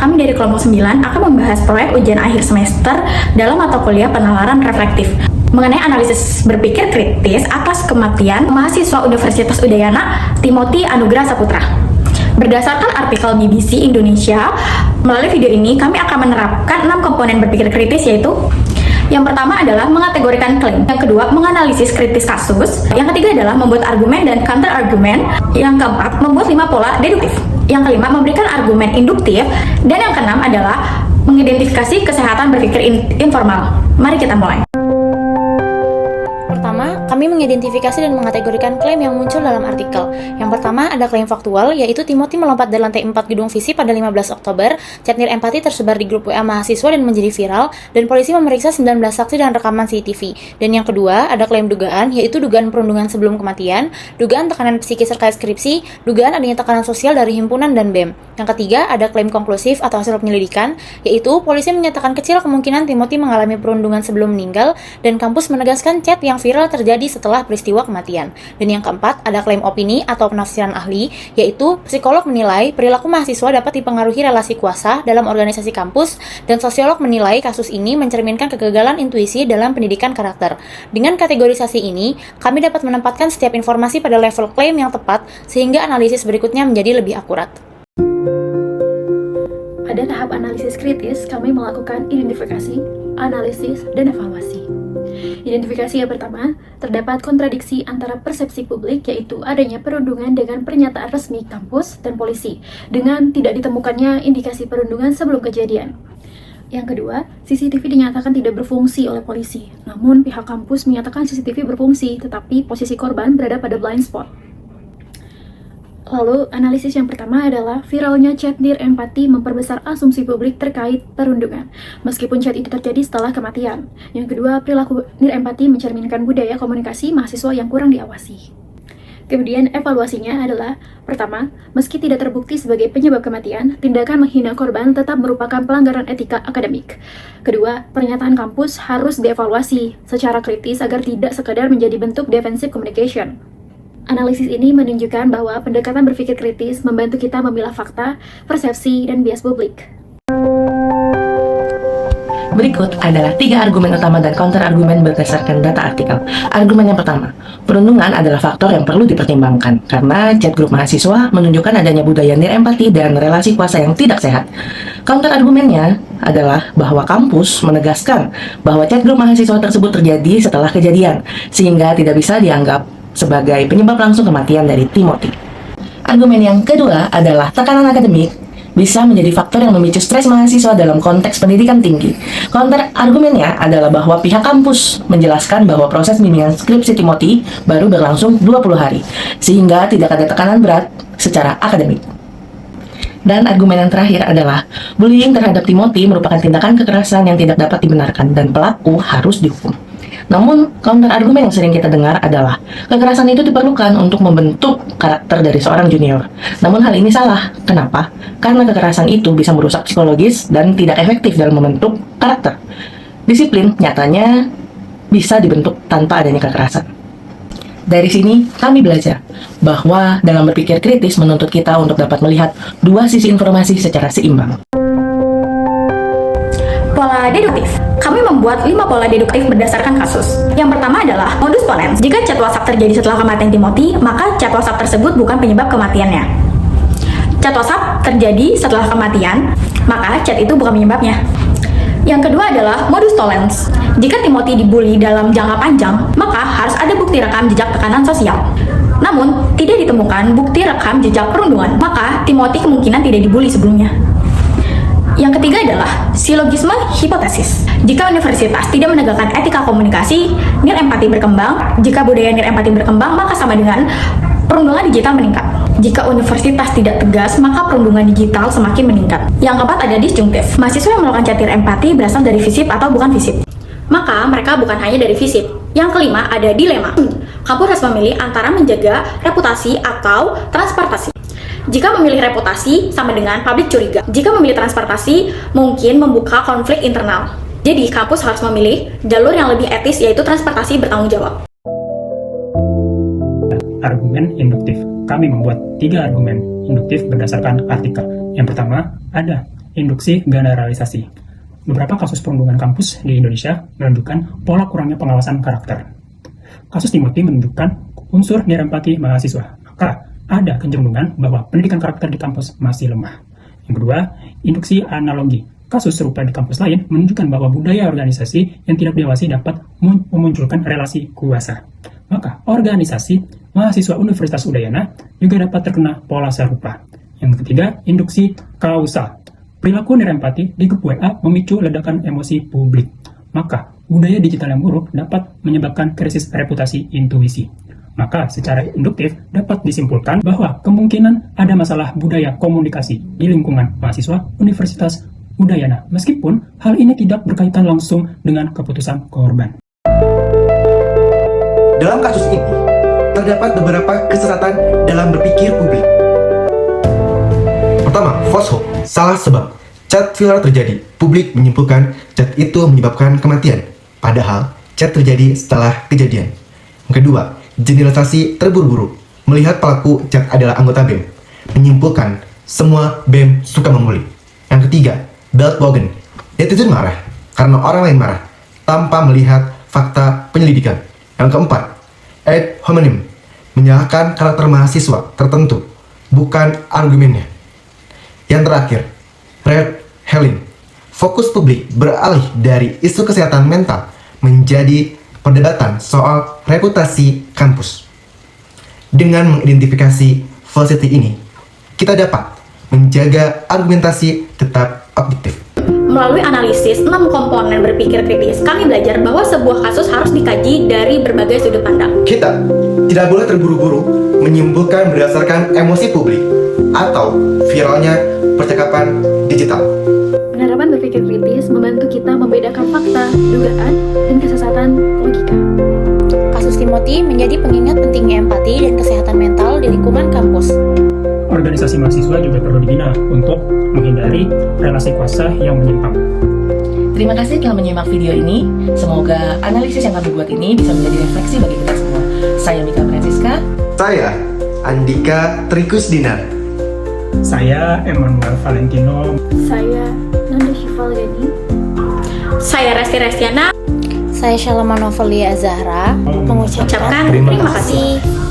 kami dari kelompok 9 akan membahas proyek ujian akhir semester dalam mata kuliah penalaran reflektif mengenai analisis berpikir kritis atas kematian mahasiswa Universitas Udayana Timothy Anugrah Saputra. Berdasarkan artikel BBC Indonesia, melalui video ini kami akan menerapkan 6 komponen berpikir kritis, yaitu yang pertama adalah mengategorikan klaim, yang kedua menganalisis kritis kasus, yang ketiga adalah membuat argumen dan counter argumen, yang keempat membuat 5 pola deduktif, yang kelima memberikan argumen induktif, dan yang keenam adalah mengidentifikasi kesehatan berpikir informal. Mari kita mulai. Pertama, kami mengidentifikasi dan mengategorikan klaim yang muncul dalam artikel. Yang pertama ada klaim faktual, yaitu Timothy melompat dari lantai 4 gedung Visi pada 15 Oktober. Chat nir empati tersebar di grup WA mahasiswa dan menjadi viral, dan polisi memeriksa 19 saksi dan rekaman CCTV. Dan yang kedua ada klaim dugaan, yaitu dugaan perundungan sebelum kematian, dugaan tekanan psikis terkait skripsi, dugaan adanya tekanan sosial dari himpunan dan BEM. Yang ketiga ada klaim konklusif atau hasil penyelidikan, yaitu polisi menyatakan kecil kemungkinan Timothy mengalami perundungan sebelum meninggal, dan kampus menegaskan chat yang viral terjadi setelah peristiwa kematian. Dan yang keempat, ada klaim opini atau penafsiran ahli, yaitu psikolog menilai perilaku mahasiswa dapat dipengaruhi relasi kuasa dalam organisasi kampus, dan sosiolog menilai kasus ini mencerminkan kegagalan intuisi dalam pendidikan karakter. Dengan kategorisasi ini, kami dapat menempatkan setiap informasi pada level klaim yang tepat, sehingga analisis berikutnya menjadi lebih akurat. Pada tahap analisis kritis, kami melakukan identifikasi, analisis, dan evaluasi. Identifikasi yang pertama, terdapat kontradiksi antara persepsi publik, yaitu adanya perundungan dengan pernyataan resmi kampus dan polisi, dengan tidak ditemukannya indikasi perundungan sebelum kejadian. Yang kedua, CCTV dinyatakan tidak berfungsi oleh polisi, namun pihak kampus menyatakan CCTV berfungsi, tetapi posisi korban berada pada blind spot. Lalu, analisis yang pertama adalah viralnya chat nir empati memperbesar asumsi publik terkait perundungan, meskipun chat itu terjadi setelah kematian. Yang kedua, perilaku nir empati mencerminkan budaya komunikasi mahasiswa yang kurang diawasi. Kemudian, evaluasinya adalah, pertama, meski tidak terbukti sebagai penyebab kematian, tindakan menghina korban tetap merupakan pelanggaran etika akademik. Kedua, pernyataan kampus harus dievaluasi secara kritis agar tidak sekadar menjadi bentuk defensive communication. Analisis ini menunjukkan bahwa pendekatan berpikir kritis membantu kita memilah fakta, persepsi, dan bias publik. Berikut adalah 3 argumen utama dan counter argumen berdasarkan data artikel. Argumen yang pertama, perundungan adalah faktor yang perlu dipertimbangkan karena chat grup mahasiswa menunjukkan adanya budaya nir empati dan relasi kuasa yang tidak sehat. Counter argumennya adalah bahwa kampus menegaskan bahwa chat grup mahasiswa tersebut terjadi setelah kejadian, sehingga tidak bisa dianggap sebagai penyebab langsung kematian dari Timothy. Argumen yang kedua adalah tekanan akademik bisa menjadi faktor yang memicu stres mahasiswa dalam konteks pendidikan tinggi. Counter argumennya adalah bahwa pihak kampus menjelaskan bahwa proses bimbingan skripsi Timothy baru berlangsung 20 hari, sehingga tidak ada tekanan berat secara akademik. Dan argumen yang terakhir adalah bullying terhadap Timothy merupakan tindakan kekerasan yang tidak dapat dibenarkan dan pelaku harus dihukum. Namun, counter argumen yang sering kita dengar adalah kekerasan itu diperlukan untuk membentuk karakter dari seorang junior. Namun hal ini salah. Kenapa? Karena kekerasan itu bisa merusak psikologis dan tidak efektif dalam membentuk karakter. Disiplin nyatanya bisa dibentuk tanpa adanya kekerasan. Dari sini, kami belajar bahwa dalam berpikir kritis menuntut kita untuk dapat melihat dua sisi informasi secara seimbang. Pola deduktif. Kami membuat 5 pola deduktif berdasarkan kasus. Yang pertama adalah modus ponens. Jika chat WhatsApp terjadi setelah kematian Timothy, maka chat WhatsApp tersebut bukan penyebab kematiannya. Chat WhatsApp terjadi setelah kematian, maka chat itu bukan penyebabnya. Yang kedua adalah modus tollens. Jika Timothy dibully dalam jangka panjang, maka harus ada bukti rekam jejak tekanan sosial. Namun, tidak ditemukan bukti rekam jejak perundungan, maka Timothy kemungkinan tidak dibully sebelumnya. Yang ketiga adalah silogisme hipotesis. Jika universitas tidak menegakkan etika komunikasi, nir empati berkembang. Jika budaya nir empati berkembang, maka sama dengan perundungan digital meningkat. Jika universitas tidak tegas, maka perundungan digital semakin meningkat. Yang keempat ada disjunktif. Mahasiswa yang melakukan chat nir empati berasal dari FISIP atau bukan FISIP, maka mereka bukan hanya dari FISIP. Yang kelima ada dilema. Kampus harus memilih antara menjaga reputasi atau transportasi. Jika memilih reputasi, sama dengan publik curiga. Jika memilih transportasi, mungkin membuka konflik internal. Jadi, kampus harus memilih jalur yang lebih etis, yaitu transportasi bertanggung jawab. Argumen induktif. Kami membuat 3 argumen induktif berdasarkan artikel. Yang pertama, ada induksi generalisasi. Beberapa kasus perundungan kampus di Indonesia menunjukkan pola kurangnya pengawasan karakter. Kasus Timothy menunjukkan unsur nirempati mahasiswa, maka ada kecenderungan bahwa pendidikan karakter di kampus masih lemah. Yang kedua, induksi analogi. Kasus serupa di kampus lain menunjukkan bahwa budaya organisasi yang tidak diawasi dapat memunculkan relasi kuasa. Maka, organisasi mahasiswa Universitas Udayana juga dapat terkena pola serupa. Yang ketiga, induksi kausal. Perilaku nirempati di grup WA memicu ledakan emosi publik. Maka, budaya digital yang buruk dapat menyebabkan krisis reputasi intuisi. Maka, secara induktif dapat disimpulkan bahwa kemungkinan ada masalah budaya komunikasi di lingkungan mahasiswa Universitas Udayana, meskipun hal ini tidak berkaitan langsung dengan keputusan korban. Dalam kasus ini, terdapat beberapa kesesatan dalam berpikir publik. Pertama, false hope, salah sebab. Chat viral terjadi, publik menyimpulkan chat itu menyebabkan kematian, padahal chat terjadi setelah kejadian. Yang kedua, generalisasi terburu-buru, melihat pelaku chat adalah anggota BEM, menyimpulkan semua BEM suka membuli. Yang ketiga, bandwagon, netizen marah karena orang lain marah, tanpa melihat fakta penyelidikan. Yang keempat, ad hominem, menyalahkan karakter mahasiswa tertentu, bukan argumennya. Yang terakhir, red herring, fokus publik beralih dari isu kesehatan mental menjadi perdebatan soal reputasi kampus. Dengan mengidentifikasi falsity ini, kita dapat menjaga argumentasi tetap objektif. Melalui analisis 6 komponen berpikir kritis, kami belajar bahwa sebuah kasus harus dikaji dari berbagai sudut pandang. Kita tidak boleh terburu-buru menyimpulkan berdasarkan emosi publik atau viralnya percakapan digital. Penerapan berpikir kritis membantu kita membedakan fakta, dugaan, dan kesesatan logika. Kasus Timothy menjadi pengingat pentingnya empati dan kesehatan mental di lingkungan kampus. Organisasi mahasiswa juga perlu dibina untuk menghindari relasi kuasa yang menyimpang. Terima kasih telah menyimak video ini. Semoga analisis yang kami buat ini bisa menjadi refleksi bagi kita semua. Saya Mika Francisca. Saya Andika Trikus Dinar. Saya Emmanuel Valentino. Saya Nanda Shivalyani. Saya Resti Restiana, Saya Shalama Novelia Zahra mengucapkan ucapkan terima kasih.